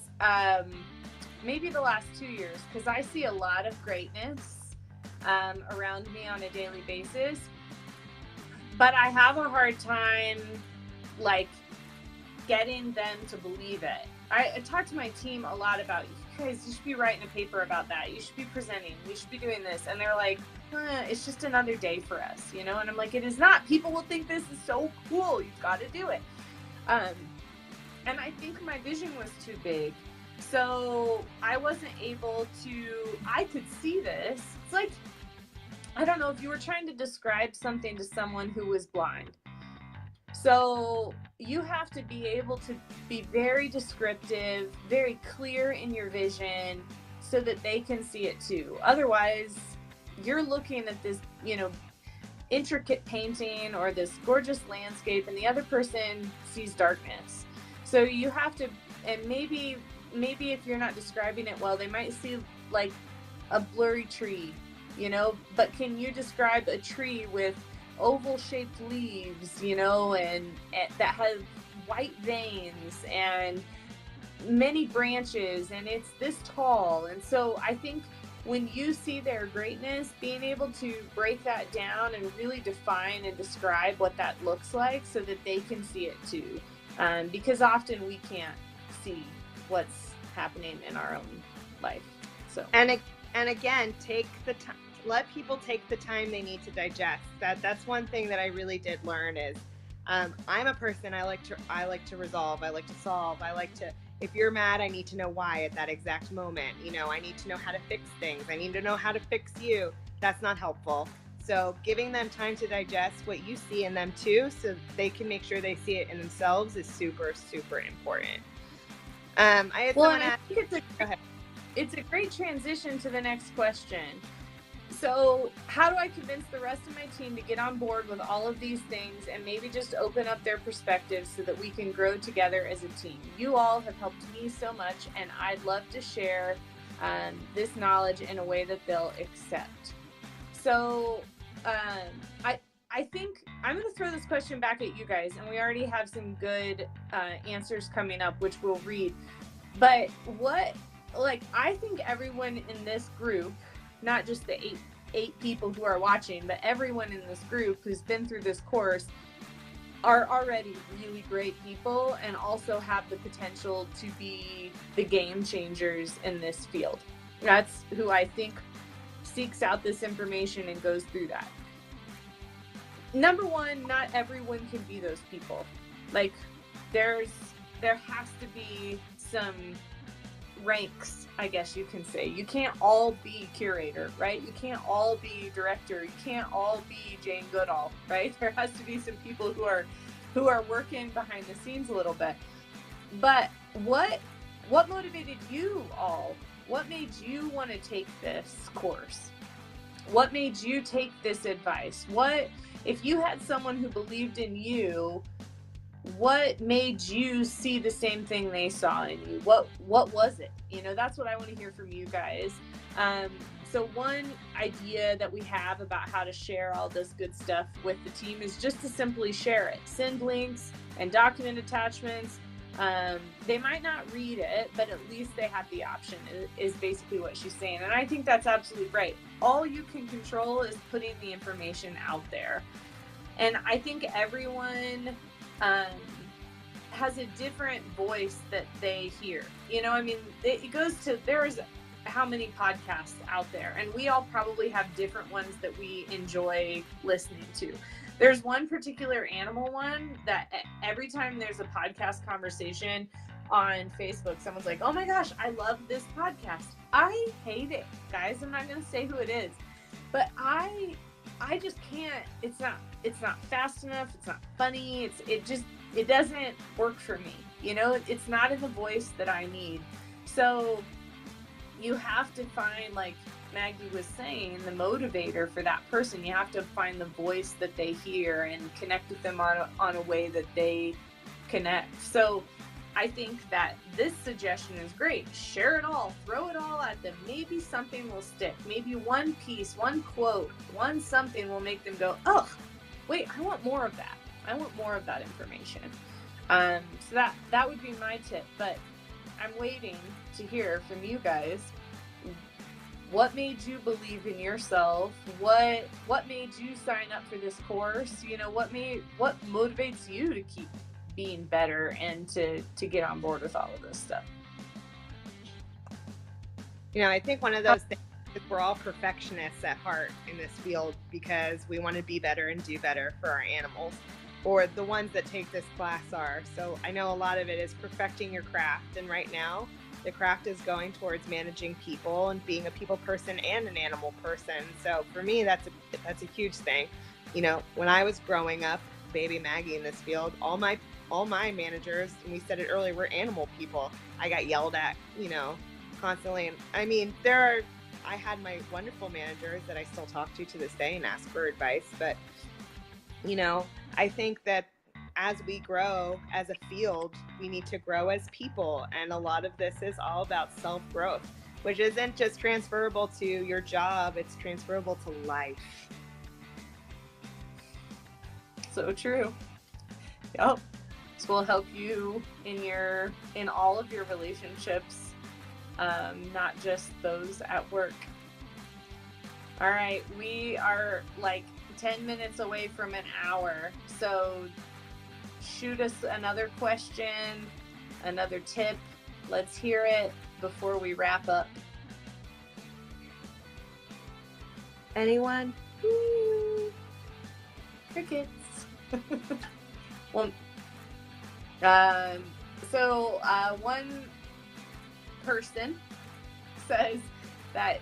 maybe the last 2 years, because I see a lot of greatness around me on a daily basis, but I have a hard time getting them to believe it. I talk to my team a lot about, you guys, you should be writing a paper about that. You should be presenting. We should be doing this. And they're like, it's just another day for us, And I'm like, it is not. People will think this is so cool. You've got to do it. And I think my vision was too big. So I wasn't able to, I could see this. It's like, I don't know, if you were trying to describe something to someone who was blind. So you have to be able to be very descriptive, very clear in your vision so that they can see it too. Otherwise, you're looking at this, intricate painting or this gorgeous landscape, and the other person sees darkness. So you have to, and maybe if you're not describing it well, they might see like a blurry tree, but can you describe a tree with oval shaped leaves, and that has white veins and many branches and it's this tall. And so I think when you see their greatness, being able to break that down and really define and describe what that looks like so that they can see it too. Because often we can't see what's happening in our own life. So and again, take the time. Let people take the time they need to digest. That's one thing that I really did learn is I'm a person, I like to resolve, I like to solve, I like to, if you're mad, I need to know why at that exact moment. You know, I need to know how to fix things. I need to know how to fix you. That's not helpful. So giving them time to digest what you see in them too, so they can make sure they see it in themselves, is super, super important. I had well, someone and I ask, think go ahead. it's a great transition to the next question. So how do I convince the rest of my team to get on board with all of these things and maybe just open up their perspectives so that we can grow together as a team? You all have helped me so much, and I'd love to share this knowledge in a way that they'll accept. So I think I'm going to throw this question back at you guys, and we already have some good answers coming up, which we'll read. But I think everyone in this group, not just the eight people who are watching, but everyone in this group who's been through this course are already really great people and also have the potential to be the game changers in this field. That's who I think seeks out this information and goes through that. Number one, not everyone can be those people. Like there has to be some ranks, I guess you can say. You can't all be curator, right? You can't all be director. You can't all be Jane Goodall, right? There has to be some people who are working behind the scenes a little bit. But what motivated you all? What made you want to take this course? What made you take this advice? What if you had someone who believed in you? What made you see the same thing they saw in you? What was it? You know, that's what I want to hear from you guys. So one idea that we have about how to share all this good stuff with the team is just to simply share it. Send links and document attachments. They might not read it, but at least they have the option, is basically what she's saying. And I think that's absolutely right. All you can control is putting the information out there. And I think everyone has a different voice that they hear. You know, I mean, it goes to, there's how many podcasts out there, and we all probably have different ones that we enjoy listening to. There's one particular animal one that every time there's a podcast conversation on Facebook, someone's like, oh my gosh, I love this podcast. I hate it, guys. I'm not going to say who it is, but I just can't, it's not fast enough. It's not funny. It doesn't work for me. You know, it's not in the voice that I need. So you have to find, like Maggie was saying, the motivator for that person. You have to find the voice that they hear and connect with them on a way that they connect. So I think that this suggestion is great. Share it all, throw it all at them. Maybe something will stick. Maybe one piece, one quote, one something will make them go, oh, wait, I want more of that. I want more of that information. So that would be my tip, but I'm waiting to hear from you guys. What made you believe in yourself? What made you sign up for this course? You know, what motivates you to keep being better and to get on board with all of this stuff? You know, I think one of those things is we're all perfectionists at heart in this field because we want to be better and do better for our animals, or the ones that take this class are. So I know a lot of it is perfecting your craft, and right now the craft is going towards managing people and being a people person and an animal person. So for me, that's a huge thing. You know, when I was growing up, baby Maggie in this field, all my managers, and we said it earlier, were animal people. I got yelled at, you know, constantly. And I mean, I had my wonderful managers that I still talk to this day and ask for advice. But, you know, I think that as we grow as a field, we need to grow as people. And a lot of this is all about self-growth, which isn't just transferable to your job, it's transferable to life. So true. Yep. This will help you in all of your relationships, not just those at work. All right, we are like 10 minutes away from an hour, so shoot us another question, another tip. Let's hear it before we wrap up. Anyone? Crickets. Well, one person says that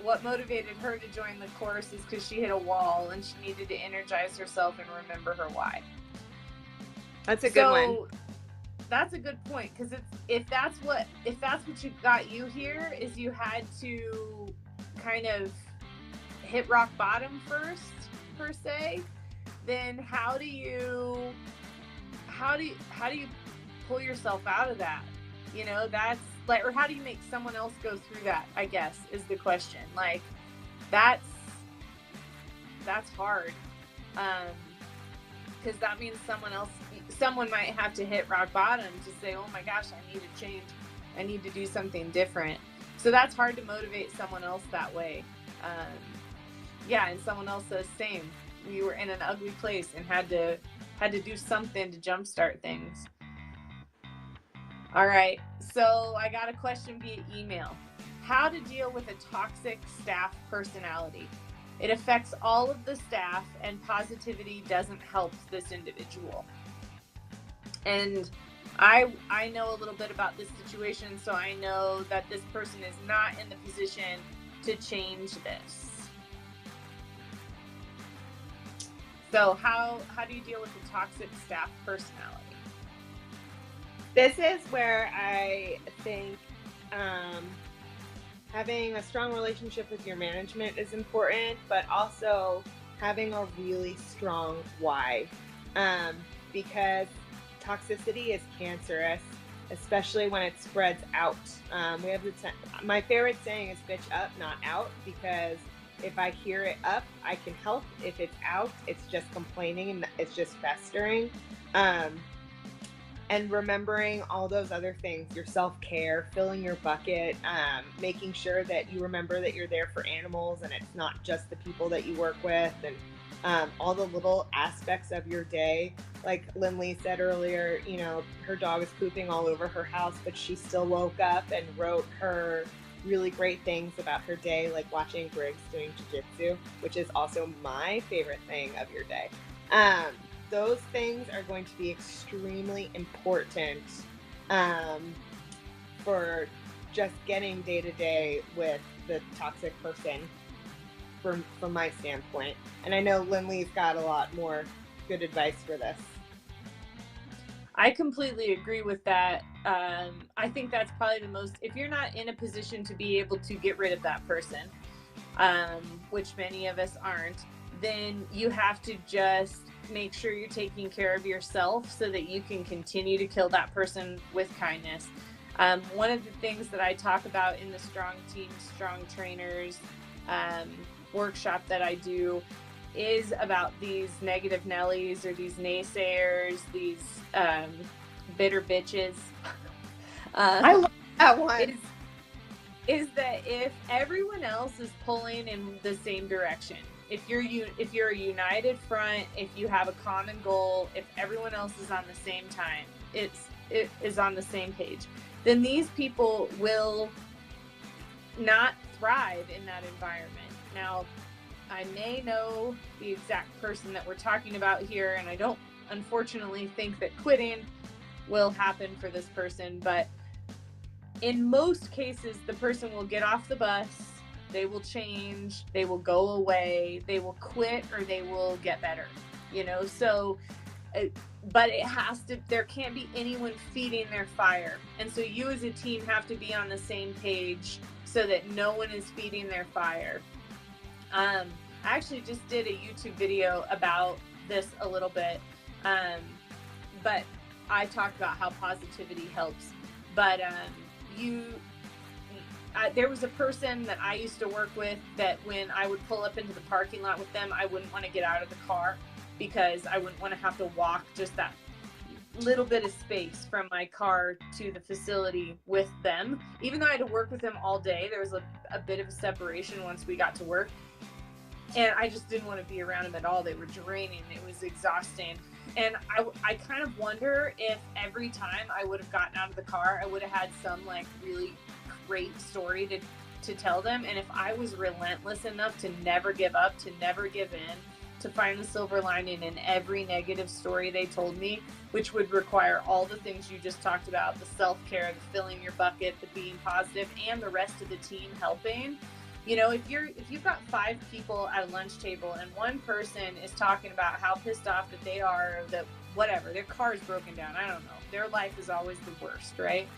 what motivated her to join the course is because she hit a wall and she needed to energize herself and remember her why. That's a good one. That's a good point, because if that's what you got you here is you had to kind of hit rock bottom first, per se, then how do you pull yourself out of that? You know, that's like, or how do you make someone else go through that, I guess, is the question. Like, that's hard, because that means someone might have to hit rock bottom to say, oh my gosh, I need to change, I need to do something different. So that's hard to motivate someone else that way. And someone else says, same, we were in an ugly place and had to do something to jumpstart things. All right, so I got a question via email. How to deal with a toxic staff personality. It affects all of the staff, and positivity doesn't help this individual. And I know a little bit about this situation, so I know that this person is not in the position to change this. So how do you deal with a toxic staff personality? This is where I think having a strong relationship with your management is important, but also having a really strong why, because toxicity is cancerous, especially when it spreads out. We have my favorite saying is "bitch up, not out," because if I hear it up, I can help. If it's out, it's just complaining and it's just festering. And remembering all those other things, your self-care, filling your bucket, making sure that you remember that you're there for animals and it's not just the people that you work with, and all the little aspects of your day. Like Lindley said earlier, you know, her dog is pooping all over her house, but she still woke up and wrote her really great things about her day, like watching Briggs doing jiu-jitsu, which is also my favorite thing of your day. Those things are going to be extremely important for just getting day-to-day with the toxic person from my standpoint. And I know Lindley's got a lot more good advice for this. I completely agree with that. I think that's probably the most, if you're not in a position to be able to get rid of that person, which many of us aren't, then you have to just make sure you're taking care of yourself so that you can continue to kill that person with kindness. One of the things that I talk about in the Strong Team, Strong Trainers workshop that I do is about these negative Nellies or these naysayers, these bitter bitches. I love that one. Is that if everyone else is pulling in the same direction, if you're a united front, if you have a common goal, if everyone else is on the same time, it is on the same page, then these people will not thrive in that environment. Now, I may know the exact person that we're talking about here, and I don't unfortunately think that quitting will happen for this person, but in most cases, the person will get off the bus, they will change, they will go away, they will quit, or they will get better, you know? So, but there can't be anyone feeding their fire. And so you as a team have to be on the same page so that no one is feeding their fire. I actually just did a YouTube video about this a little bit, but I talked about how positivity helps. But there was a person that I used to work with that when I would pull up into the parking lot with them, I wouldn't want to get out of the car because I wouldn't want to have to walk just that little bit of space from my car to the facility with them. Even though I had to work with them all day, there was a bit of a separation once we got to work. And I just didn't want to be around them at all. They were draining. It was exhausting. And I kind of wonder if every time I would have gotten out of the car, I would have had some like really great story to tell them. And if I was relentless enough to never give up, to never give in, to find the silver lining in every negative story they told me, which would require all the things you just talked about, the self-care, the filling your bucket, the being positive, and the rest of the team helping. You know, if you've got 5 people at a lunch table and one person is talking about how pissed off that they are, that whatever, their car is broken down, I don't know, their life is always the worst, right?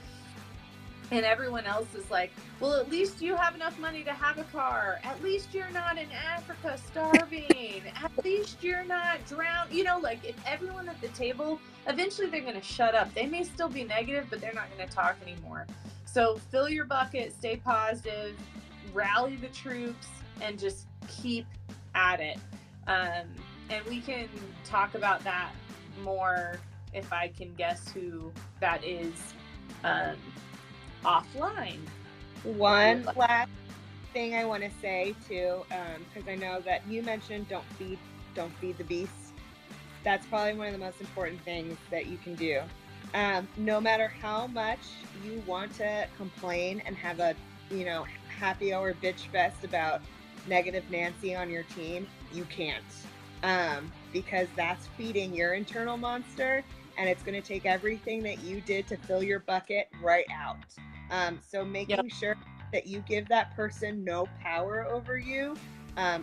And everyone else is like, well, at least you have enough money to have a car. At least you're not in Africa starving. At least you're not drowned. You know, like if everyone at the table, eventually they're going to shut up. They may still be negative, but they're not going to talk anymore. So fill your bucket, stay positive, rally the troops, and just keep at it. And we can talk about that more if I can guess who that is offline. One last thing I want to say too, because I know that you mentioned don't feed the beast. That's probably one of the most important things that you can do. No matter how much you want to complain and have a happy hour bitch fest about negative Nancy on your team, you can't, because that's feeding your internal monster, and it's going to take everything that you did to fill your bucket right out. So making sure that you give that person no power over you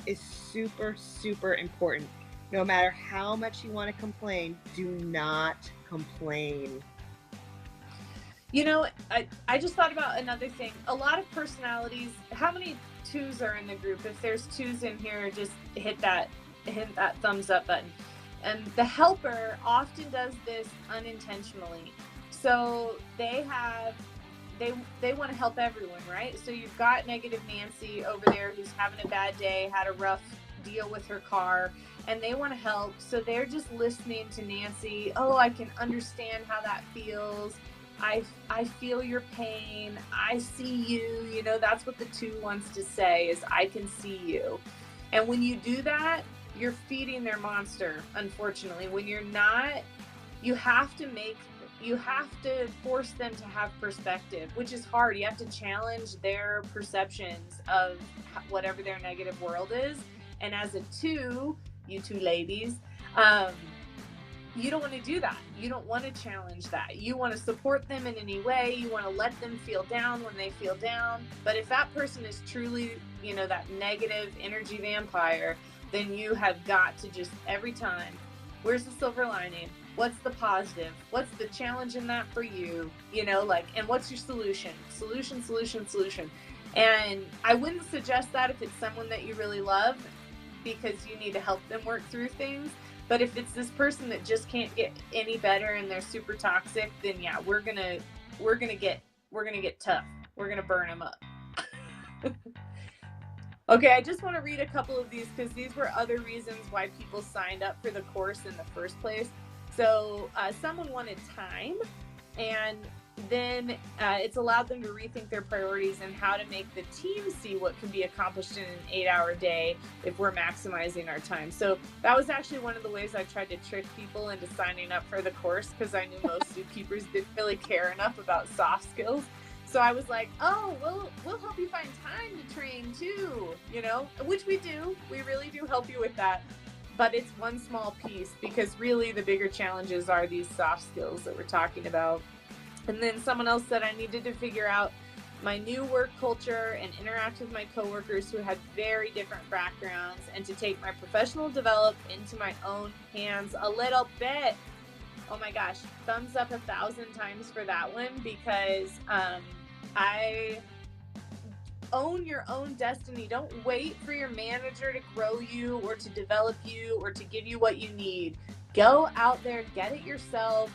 is super, super important. No matter how much you want to complain, do not complain. You know, I just thought about another thing. A lot of personalities, how many 2s are in the group? If there's 2s in here, just hit that thumbs up button. And the helper often does this unintentionally. So they want to help everyone, right? So you've got negative Nancy over there who's having a bad day, had a rough deal with her car, and they want to help. So they're just listening to Nancy. Oh, I can understand how that feels. I feel your pain. I see you. You know, that's what the 2 wants to say is I can see you. And when you do that, you're feeding their monster, unfortunately. When you're not, you have to force them to have perspective, which is hard. You have to challenge their perceptions of whatever their negative world is. And as a 2, you 2 ladies, you don't want to do that. You don't want to challenge that. You want to support them in any way. You want to let them feel down when they feel down. But if that person is truly, that negative energy vampire, then you have got to just every time, where's the silver lining? What's the positive? What's the challenge in that for you? And what's your solution? Solution. And I wouldn't suggest that if it's someone that you really love, because you need to help them work through things. But if it's this person that just can't get any better and they're super toxic, then yeah, we're gonna get tough. We're gonna burn them up. Okay, I just want to read a couple of these because these were other reasons why people signed up for the course in the first place. So someone wanted time, and then it's allowed them to rethink their priorities and how to make the team see what can be accomplished in an 8-hour day if we're maximizing our time. So that was actually one of the ways I tried to trick people into signing up for the course, because I knew most zookeepers didn't really care enough about soft skills. So I was like, oh, we'll help you find time to train too, which we do. We really do help you with that. But it's one small piece, because really the bigger challenges are these soft skills that we're talking about. And then someone else said I needed to figure out my new work culture and interact with my coworkers who had very different backgrounds, and to take my professional development into my own hands a little bit. Oh my gosh, thumbs up 1,000 times for that one, because I own your own destiny. Don't wait for your manager to grow you or to develop you or to give you what you need. Go out there, get it yourself.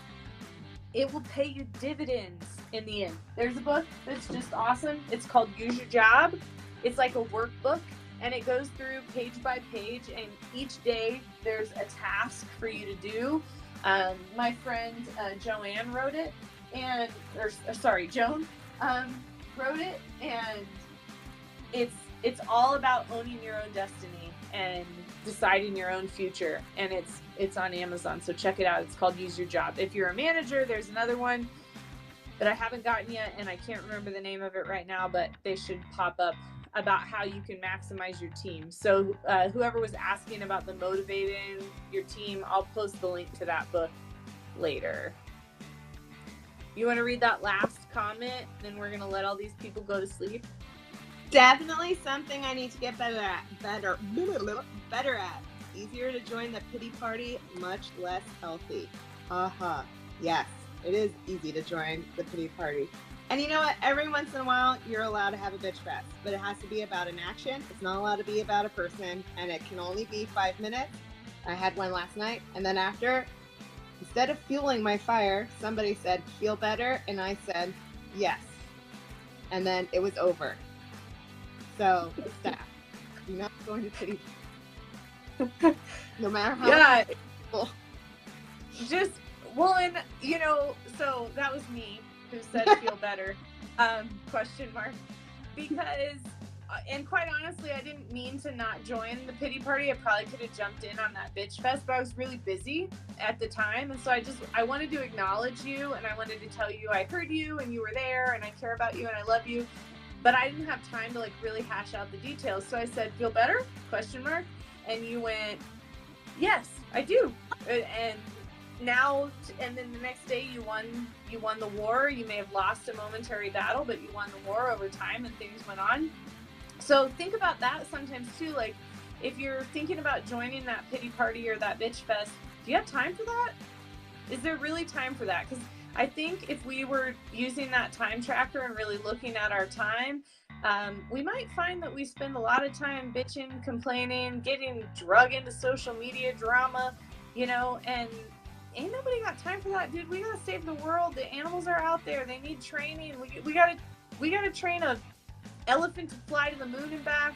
It will pay you dividends in the end. There's a book that's just awesome. It's called Use Your Job. It's like a workbook, and it goes through page by page, and each day there's a task for you to do. My friend Joanne wrote it, Joan wrote it, and it's all about owning your own destiny and deciding your own future. And it's on Amazon, so check it out. It's called Use Your Job. If you're a manager, there's another one that I haven't gotten yet, and I can't remember the name of it right now, but they should pop up about how you can maximize your team. So whoever was asking about the motivating your team, I'll post the link to that book later. You want to read that last comment? Then we're going to let all these people go to sleep. Definitely something I need to get better at. Easier to join the pity party, much less healthy. Yes, it is easy to join the pity party. And you know what? Every once in a while, you're allowed to have a bitch fest, but it has to be about an action. It's not allowed to be about a person, and it can only be 5 minutes. I had one last night, and then after, instead of fueling my fire, somebody said, feel better, and I said, yes. And then it was over. So, staff, you're not going to pity. No matter how people. And you know, so that was me who said feel better, question mark, because, and quite honestly, I didn't mean to not join the pity party. I probably could have jumped in on that bitch fest, but I was really busy at the time. And so I wanted to acknowledge you, and I wanted to tell you I heard you and you were there and I care about you and I love you. But I didn't have time to like really hash out the details. So I said, feel better? Question mark. And you went, yes, I do. And now, and then the next day you won the war. You may have lost a momentary battle, but you won the war over time and things went on. So think about that sometimes too. Like if you're thinking about joining that pity party or that bitch fest, do you have time for that? Is there really time for that? Because I think if we were using that time tracker and really looking at our time, we might find that we spend a lot of time bitching, complaining, getting drug into social media drama, you know, and ain't nobody got time for that, dude. We gotta save the world. The animals are out there. They need training. We gotta train a elephant to fly to the moon and back.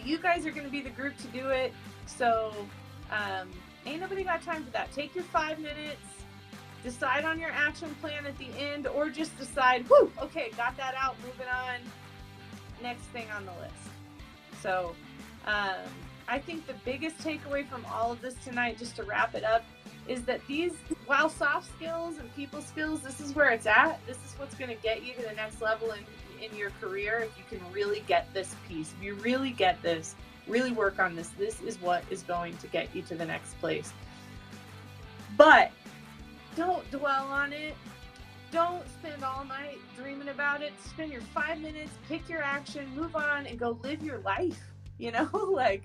You guys are gonna be the group to do it. So ain't nobody got time for that. Take your 5 minutes. Decide on your action plan at the end, or just decide, whoo, okay, got that out, moving on, next thing on the list. So I think the biggest takeaway from all of this tonight, just to wrap it up, is that these, while soft skills and people skills, this is where it's at. This is what's going to get you to the next level in your career. If you can really get this piece, if you really get this, really work on this, this is what is going to get you to the next place. But don't dwell on it. Don't spend all night dreaming about it. Spend your 5 minutes, pick your action, move on, and go live your life. You know, like,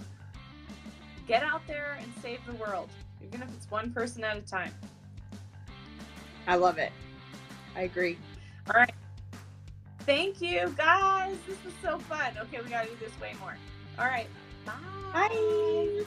get out there and save the world, even if it's one person at a time. I love it. I agree. All right. Thank you, guys. This was so fun. Okay, we got to do this way more. All right. Bye. Bye.